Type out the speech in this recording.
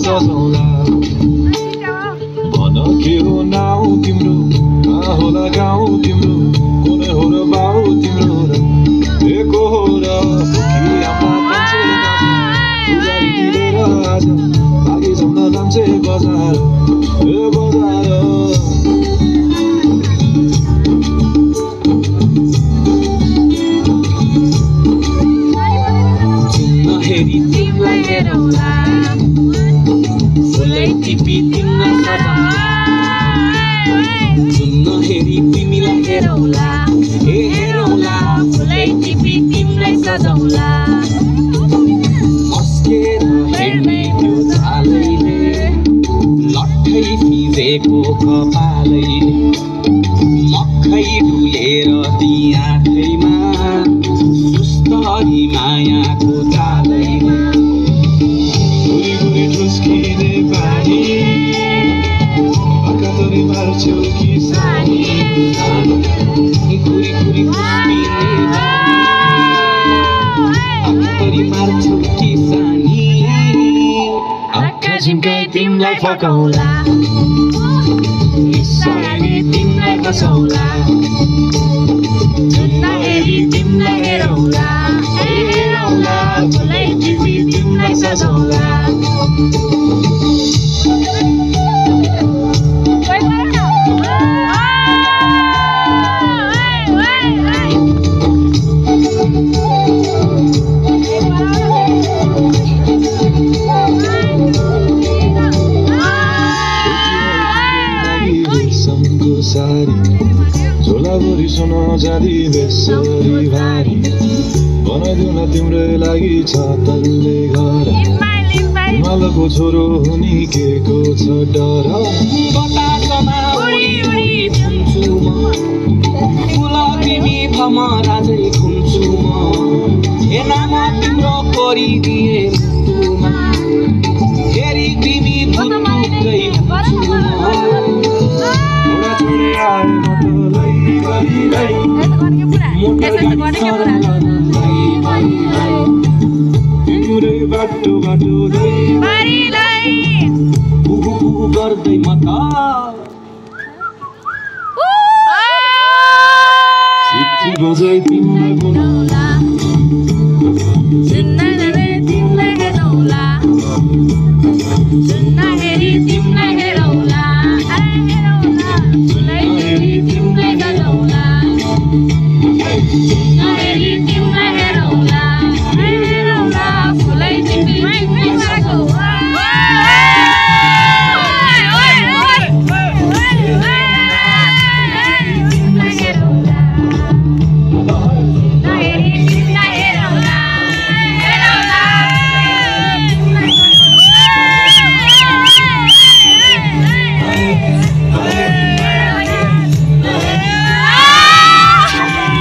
सजाउँला भन के हो नाउ तिम्रो कहाँ होला गाउँ तिम्रो कुनै हो र बाउ तिम्रो र एको हो र कि आमा मान्छे पुजारी दिएर आज लागि जाउन नाम्चे बजार ए बजार हेरी तिमीलाई हेरौला फुलै टिपी तिमीलाई सजाउँला सुन्न हेरी तिमीलाई हेरौला ए हेरौला फुलै टिपी तिमीलाई सजाउँला अस्केर हेर्ने त्यो झालैले लट्ठै फिजेको कपालैले मक्खै डुलेर ती आँखैमा सुस्तरी मायाको चालैले गुरी गुरी ठुस्किने पानी अकातरी मार्छौ कि सानी गुरी गुरी ठुस्किने पानी अकातरी मार्छौ कि सानी आँखा झिम्काइ तिमीलाई फकाउला इसाराले तिमीलाई बसाउला जुन्न हेरी तिमीलाई हेरौला ए हेरौला फुलै टिपी तिमीलाई सजाउँला झोलाभरि सुन जाँदी बेसरी भारी बनाइदिउन तिम्रै लागि छ तल्ले घर हिमालको छोरो हुनी के को छ डर बतासमा उडी उडी घुम्छु म फुल तिमी भमरा झै घुम्छु म हेनामा तिम्रो परिदिए मुटुमा हेरी तिमी भुटुकै हुन्छु म छोडे आए मतलै गरिरै तिम्रै बाटो बाटो पुगु पुगु गर्दै म त सिटी बजाइ तिमीलाई बोलाउला